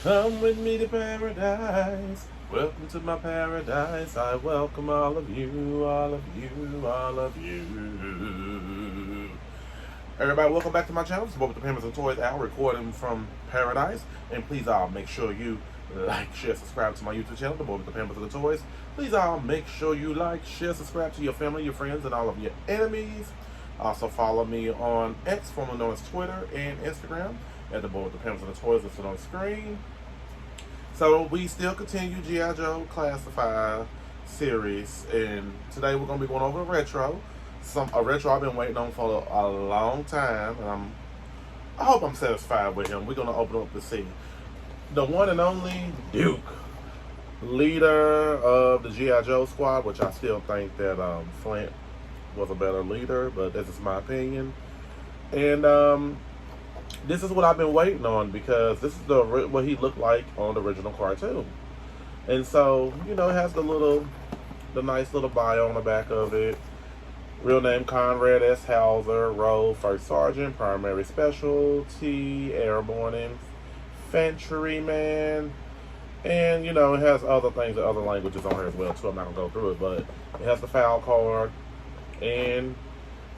Come with me to paradise. Welcome to my paradise. I welcome all of you, all of you, all of you. Everybody, welcome back to my channel. It's Bob with the Pampers and Toys Al, recording from paradise. And please all make sure you like, share, subscribe to my YouTube channel, The Boy with the Pampers and the Toys. Please all make sure you like, share, subscribe to your family, your friends, and all of your enemies. Also follow me on X, formerly known as Twitter, and Instagram at The Boy with the Pampers and the Toys listed on the screen. So we still continue G.I. Joe Classified series, and today we're going to be going over a retro. A retro I've been waiting on for a long time, and I hope I'm satisfied with him. We're going to open up to see the one and only Duke, leader of the G.I. Joe squad, which I still think that Flint was a better leader, but this is my opinion. And this is what I've been waiting on, because this is what he looked like on the original cartoon. And so, you know, it has the nice little bio on the back of it. Real name Conrad S. Hauser, role First Sergeant, primary specialty, airborne infantryman. And, you know, it has other things, other languages on here as well, too. I'm not going to go through it, but it has the file card. And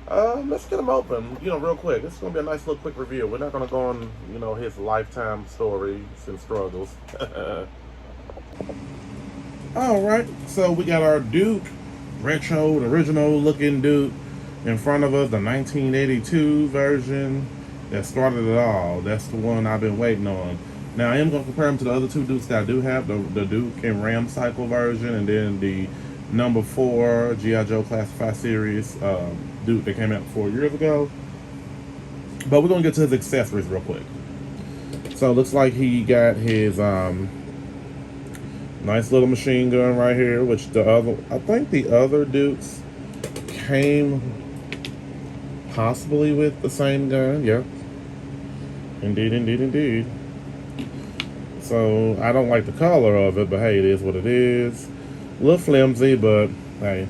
let's get him open, you know, real quick. This is going to be a nice little quick review. We're not going to go on, you know, his lifetime stories and struggles. Alright, so we got our Duke, retro, the original looking Duke in front of us, the 1982 version that started it all. That's the one I've been waiting on. Now, I am going to compare them to the other two Dukes that I do have, the Duke and Ram Cycle version, and then the number 4 G.I. Joe Classified series Duke that came out 4 years ago. But we're going to get to his accessories real quick. So it looks like he got his nice little machine gun right here, which I think the other Dukes came possibly with the same gun. Yeah. Indeed, indeed, indeed. So I don't like the color of it, but hey, it is what it is. A little flimsy, but hey,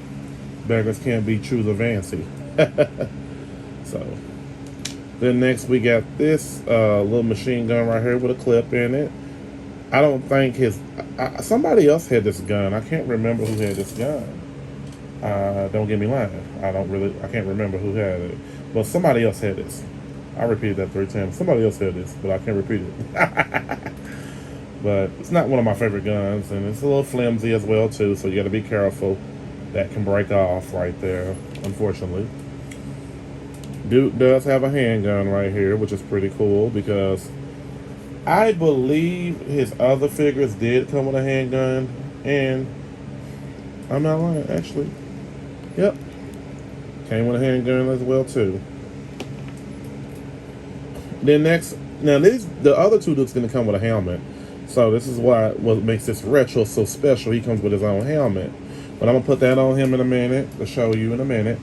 beggars can't be choosers or fancy. So then next we got this little machine gun right here with a clip in it. I don't think somebody else had this gun. I can't remember who had this gun. Don't get me lying. I can't remember who had it. But somebody else had this. I repeated that 3 times. Somebody else had this, but I can't repeat it. But it's not one of my favorite guns, and it's a little flimsy as well too, so you got to be careful. That can break off right there, unfortunately. Duke does have a handgun right here, which is pretty cool, because I believe his other figures did come with a handgun, and I'm not lying, actually. Yep. Came with a handgun as well too. Then the other two Dukes gonna come with a helmet. So this is what makes this retro so special. He comes with his own helmet. But I'm going to put that on him in a minute to show you in a minute.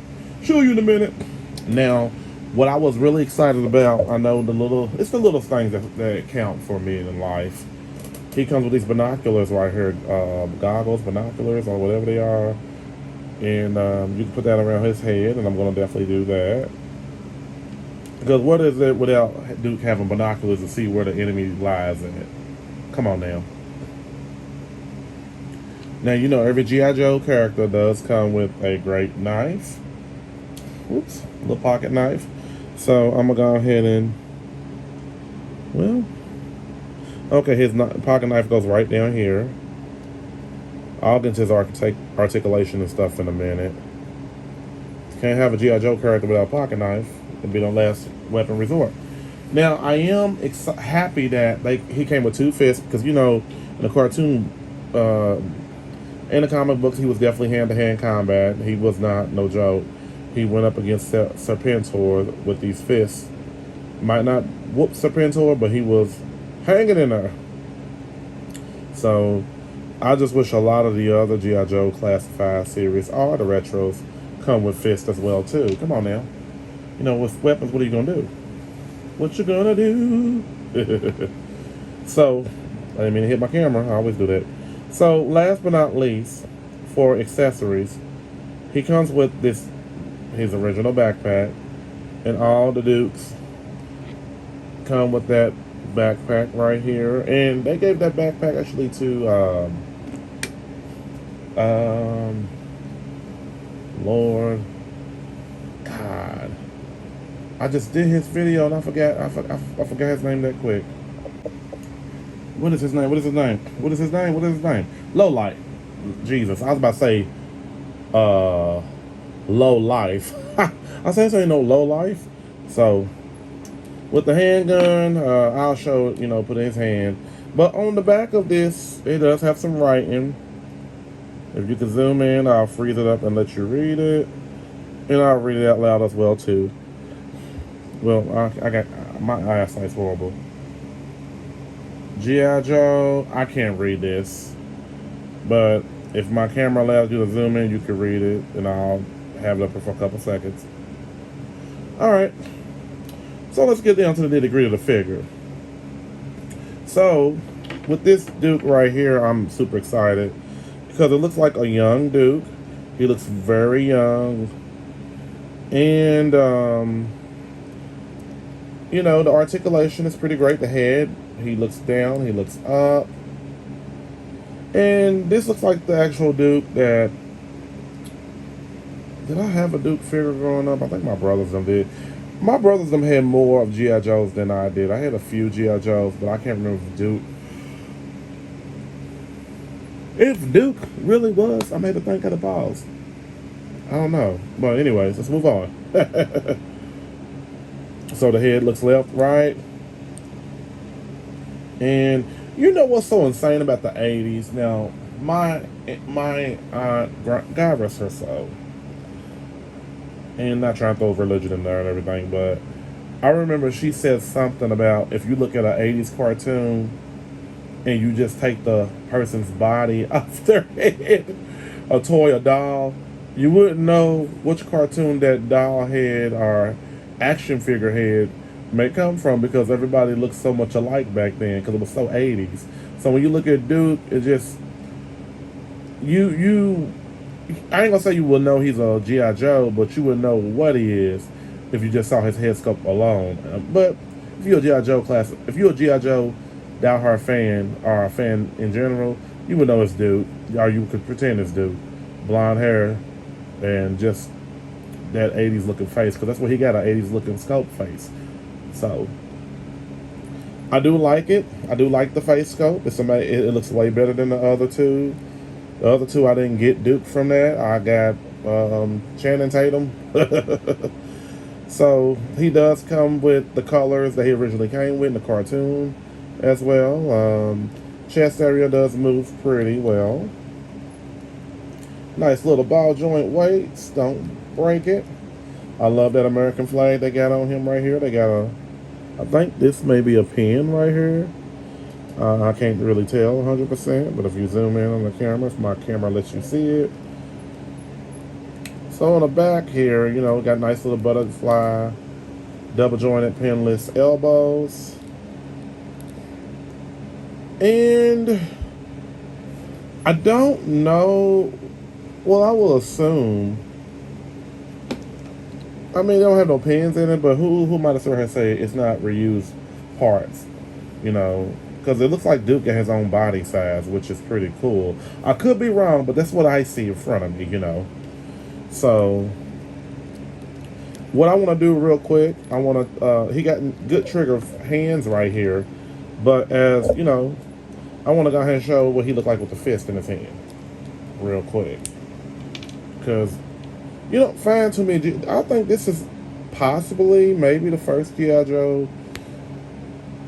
Now, what I was really excited about, I know it's the little things that count for me in life. He comes with these binoculars right here. Goggles, binoculars, or whatever they are. And you can put that around his head, and I'm going to definitely do that. Because what is it without Duke having binoculars to see where the enemy lies in it? Come on now. Now, you know, every G.I. Joe character does come with a great knife. Oops, a little pocket knife. So, I'm going to go ahead and, well, okay, his pocket knife goes right down here. I'll get to his articulation and stuff in a minute. Can't have a G.I. Joe character without a pocket knife. It'd be the last weapon resort. Now, I am happy that he came with 2 fists, because, you know, in the cartoon, in the comic books, he was definitely hand-to-hand combat. He was not, no joke. He went up against Serpentor with these fists. Might not whoop Serpentor, but he was hanging in there. So, I just wish a lot of the other G.I. Joe Classified series, or the retros, come with fists as well, too. Come on now. You know, with weapons, what are you going to do? What you gonna do? So, I didn't mean to hit my camera. I always do that. So, last but not least, for accessories, he comes with his original backpack, and all the Dukes come with that backpack right here, and they gave that backpack actually to Lord God. I just did his video and I forgot his name that quick. What is his name? What is his name? What is his name? What is his name? Low Light. Jesus, I was about to say Low Life. I said this ain't no low life. So with the handgun, I'll show it, put in his hand. But on the back of this, it does have some writing. If you can zoom in, I'll freeze it up and let you read it. And I'll read it out loud as well too. Well, I got my eyesight's horrible. G.I. Joe, I can't read this, but if my camera allows you to zoom in, you can read it, and I'll have it up for a couple seconds. Alright, so let's get down to the nitty-gritty of the figure. So, with this Duke right here, I'm super excited, because it looks like a young Duke. He looks very young, and, the articulation is pretty great. The head, he looks down, he looks up. And this looks like the actual Duke that... Did I have a Duke figure growing up? I think my brothers them did. My brothers them had more of G.I. Joes than I did. I had a few G.I. Joes, but I can't remember if Duke... If Duke really was, I made to think of the balls. I don't know. But anyways, let's move on. So the head looks left, right. And you know what's so insane about the 80s? Now, my God rest her soul. And not trying to throw religion in there and everything, but I remember she said something about if you look at an 80s cartoon and you just take the person's body off their head, a toy, a doll, you wouldn't know which cartoon that doll head or action figure head may come from, because everybody looked so much alike back then because it was so 80s. So when you look at Duke, it just you I ain't gonna say you will know he's a G.I. Joe, but you would know what he is if you just saw his head sculpt alone. But if you're a G.I. Joe if you're a G.I. Joe diehard fan or a fan in general, you would know it's Duke, or you could pretend it's Duke. Blonde hair and just that 80s looking face, because that's what he got, an 80s looking sculpt face. So I do like it. I do like the face sculpt. It looks way better than the other two. The other two, I didn't get Duke from that. I got Channing Tatum. So he does come with the colors that he originally came with in the cartoon as well. Chest area does move pretty well. Nice little ball joint weights. Don't break it. I love that American flag they got on him right here. They got I think this may be a pin right here. I can't really tell 100%, but if you zoom in on the camera, if my camera lets you see it. So on the back here, got nice little butterfly, double jointed pinless elbows. And I don't know, well, I will assume, I mean, they don't have no pins in it, but who might have sort of say it's not reused parts, because it looks like Duke got his own body size, which is pretty cool. I could be wrong, but that's what I see in front of me, So, what I want to do real quick, I want to, he got good trigger hands right here, but as, I want to go ahead and show what he looked like with the fist in his hand, real quick. Because, fine to me, I think this is possibly, maybe the first G.I. Joe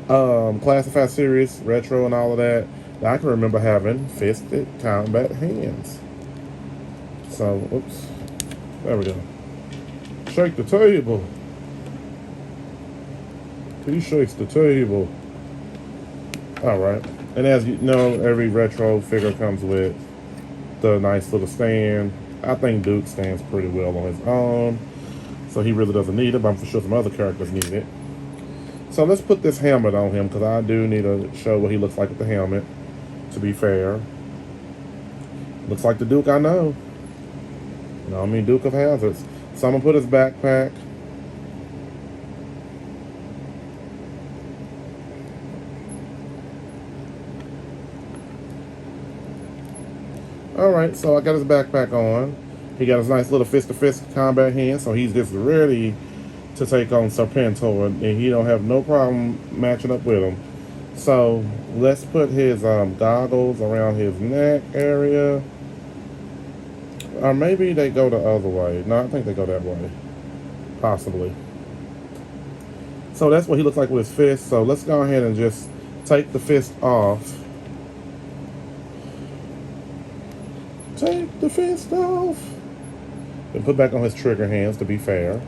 classified series, retro and all of that I can remember having fisted combat hands. So, oops. There we go. Shake the table. He shakes the table. Alright. And as you know, every retro figure comes with the nice little stand. I think Duke stands pretty well on his own. So he really doesn't need it, but I'm for sure some other characters need it. So let's put this helmet on him, because I do need to show what he looks like with the helmet, to be fair. Looks like the Duke I know. Duke of Hazards. So I'm going to put his backpack Alright, so I got his backpack on. He got his nice little fist-to-fist combat hand, so he's just ready to take on Serpentor, and he don't have no problem matching up with him. So let's put his goggles around his neck area. Or maybe they go the other way. No, I think they go that way. Possibly. So that's what he looks like with his fist. So let's go ahead and just take the fist off. Take the fist off. And put back on his trigger hands to be fair.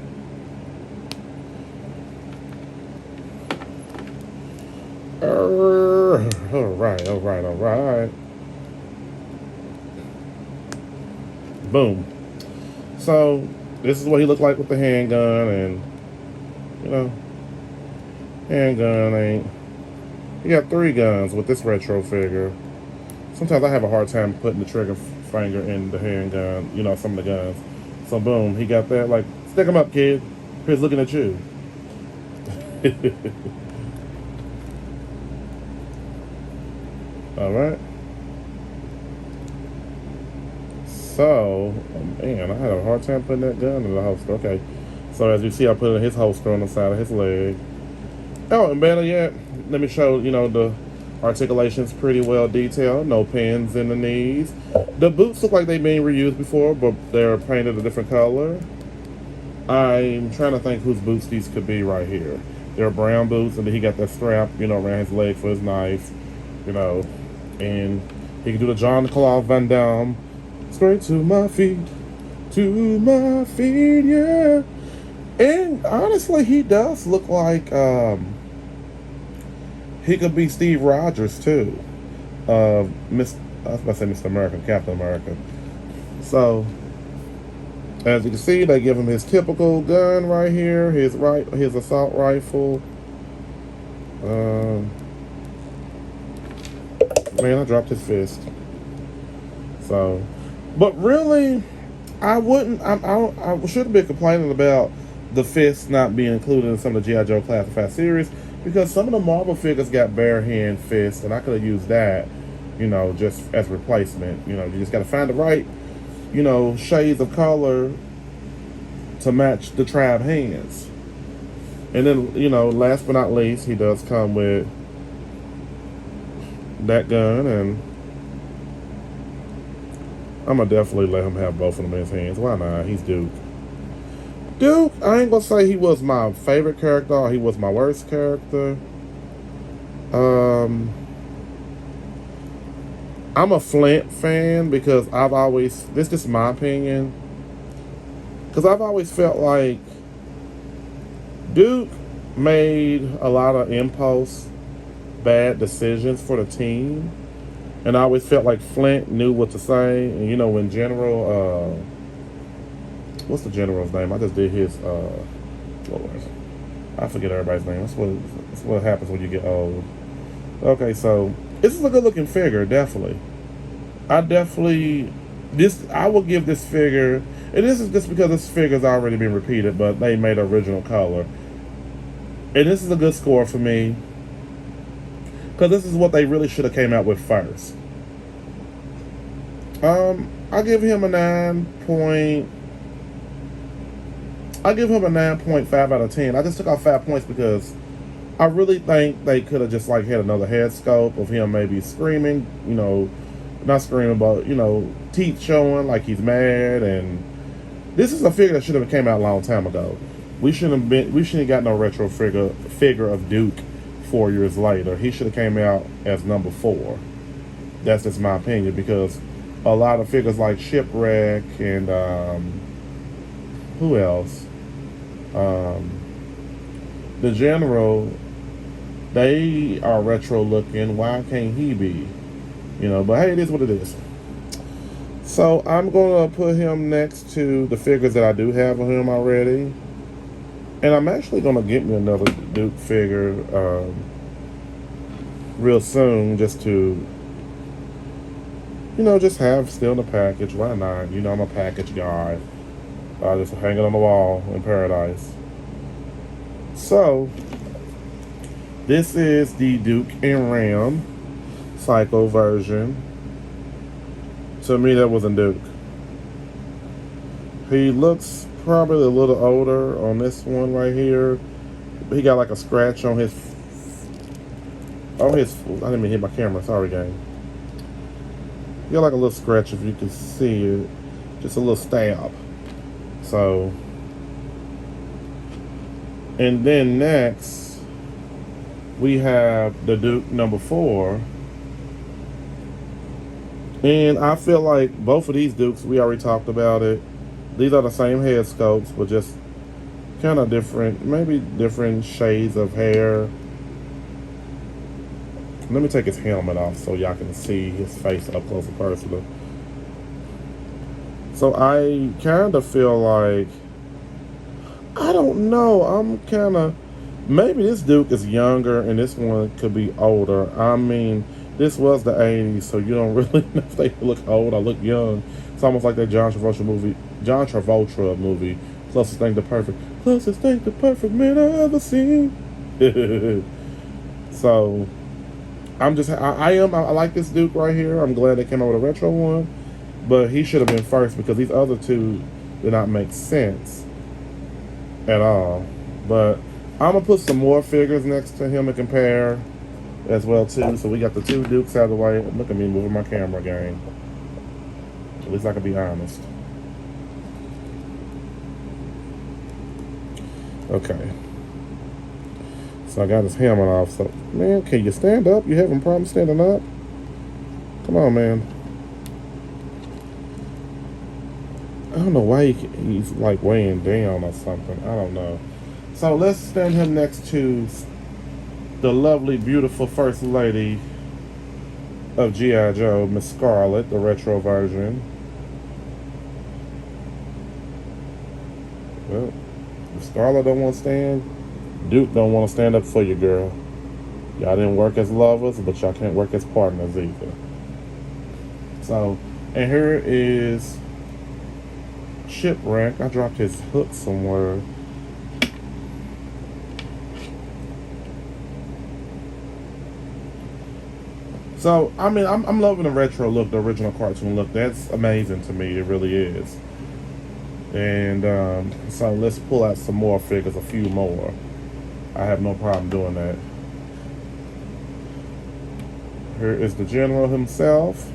Alright. Boom. So this is what he looked like with the handgun, and you know, handgun ain't. He got 3 guns with this retro figure. Sometimes I have a hard time putting the trigger finger in the handgun, you know, some of the guns. So boom, he got that. Like, stick him up, kid. Here's looking at you. All right. So, oh man, I had a hard time putting that gun in the holster. Okay. So as you see, I put it in his holster on the side of his leg. Oh, and better yet, let me show, you know, the articulation's pretty well detailed. No pins in the knees. The boots look like they've been reused before, but they're painted a different color. I'm trying to think whose boots these could be right here. They're brown boots, and then he got that strap, you know, around his leg for his knife, you know. And he can do the Jean-Claude Van Damme. Straight to my feet, yeah. And honestly, he does look like he could be Steve Rogers too. I was about to say Mr. America, Captain America. So as you can see, they give him his typical gun right here, his assault rifle. Man, I dropped his fist. So, but really, I shouldn't be complaining about the fist not being included in some of the G.I. Joe Classified series, because some of the Marvel figures got bare hand fists, and I could have used that, you know, just as replacement. You know, you just got to find the right, you know, shades of color to match the Trav hands. And then, you know, last but not least, he does come with that gun, and I'm gonna definitely let him have both of them in his hands. Why not? He's Duke. Duke, I ain't gonna say he was my favorite character or he was my worst character. I'm a Flint fan because this is my opinion, because I've always felt like Duke made a lot of impulse bad decisions for the team, and I always felt like Flint knew what to say. And you know, when General what's the general's name? I just did his Lord, I forget everybody's name. That's what happens when you get old. Okay, so this is a good looking figure, definitely. I will give this figure, and this is just because this figure's already been repeated, but they made original color. And this is a good score for me, because this is what they really should have came out with first. I give him a 9.5 out of 10. I just took off 5 points because I really think they could have just like had another head sculpt of him maybe screaming, you know, not screaming, but you know, teeth showing like he's mad. And this is a figure that should have came out a long time ago. We shouldn't have got no retro figure of Duke 4 years later. He should have came out as number 4. That's just my opinion, because a lot of figures like Shipwreck and who else? The General, they are retro looking. Why can't he be? You know, but hey, it is what it is. So I'm gonna put him next to the figures that I do have of him already. And I'm actually gonna get me another Duke figure real soon, just to, you know, just have still in the package. Why not? You know, I'm a package guy. Just hang it on the wall in paradise. So this is the Duke and Ram Psycho version To me, that wasn't Duke. He looks probably a little older on this one right here. He got like a scratch on his. I didn't even hit my camera. Sorry, gang. He got like a little scratch if you can see it. Just a little stab. So. And then next, we have the Duke number 4. And I feel like both of these Dukes, we already talked about it. These are the same head sculpts, but just kind of different, maybe different shades of hair. Let me take his helmet off so y'all can see his face up close and personal. So I kind of feel like, I don't know, I'm kind of, maybe this Duke is younger and this one could be older. I mean, this was the 80s, so you don't really know if they look old or look young. It's almost like that John Travolta movie, Closest Thing to Perfect man I ever seen. So, I like this Duke right here. I'm glad they came out with a retro one, but he should have been first because these other two did not make sense at all. But I'm gonna put some more figures next to him and compare as well too. So we got the 2 Dukes out of the way. Look at me moving my camera, gang. At least I can be honest. Okay. So I got his helmet off. So, man, can you stand up? You having problems standing up? Come on, man. I don't know why he's like weighing down or something. I don't know. So let's stand him next to the lovely, beautiful First Lady of G.I. Joe, Miss Scarlet, the retro version. Well, if Scarlet don't want to stand, Duke don't want to stand up for you, girl. Y'all didn't work as lovers, but y'all can't work as partners either. So, and here is Shipwreck. I dropped his hook somewhere. So, I mean, I'm loving the retro look, the original cartoon look. That's amazing to me. It really is. And so let's pull out some more figures, a few more. I have no problem doing that. Here is the General himself.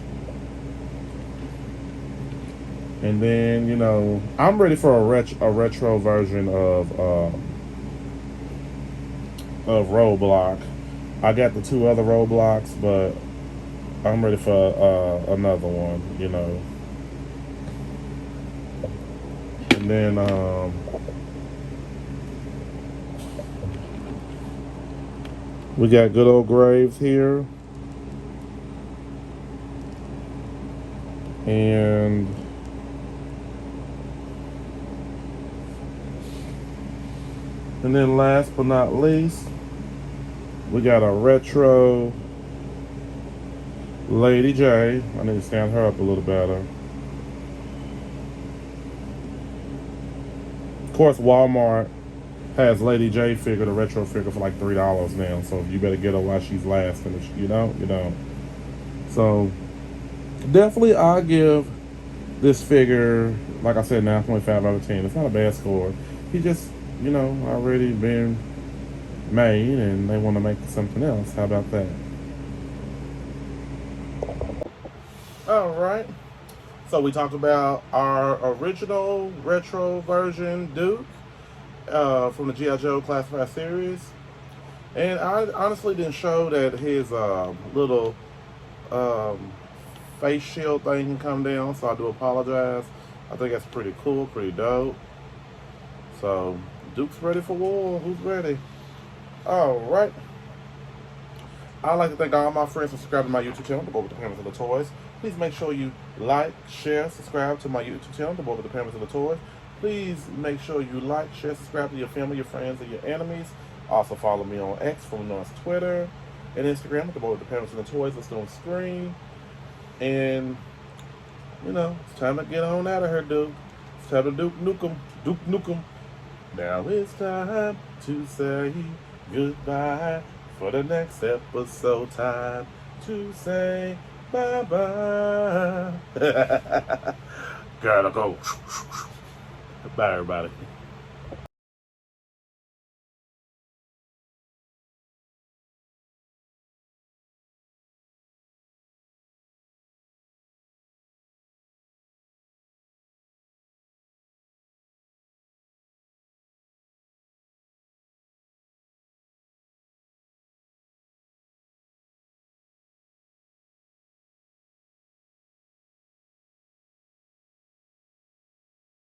And then, you know, I'm ready for a retro version of Roadblock. I got the 2 other Roadblocks, but I'm ready for another one, you know. And then we got good old Graves here. And then last but not least, we got a retro Lady J. I need to stand her up a little better. Of course, Walmart has Lady J figure, the retro figure, for like $3 now. So you better get her while she's lasting. If you don't, you don't. So definitely, I give this figure, like I said, 9.5 out of 10. It's not a bad score. He just, you know, already been made, and they want to make something else. How about that? All right. So we talked about our original retro version Duke from the G.I. Joe Classified series. And I honestly didn't show that his little face shield thing can come down, so I do apologize. I think that's pretty cool, pretty dope. So, Duke's ready for war. Who's ready? All right. I'd like to thank all my friends for subscribing to my YouTube channel, The Boy with the Parents of the Toys. Please make sure you like, share, subscribe to my YouTube channel, The Boy with the Parents of the Toys. Please make sure you like, share, subscribe to your family, your friends, and your enemies. Also follow me on X, formerly known as Twitter, and Instagram, The Boy with the Parents of the Toys. Let's on screen. And, you know, it's time to get on out of here, Duke. It's time to Duke Nukem. Duke Nukem. Now it's time to say goodbye for the next episode. Time to say Bye-bye. Gotta go. Bye, everybody.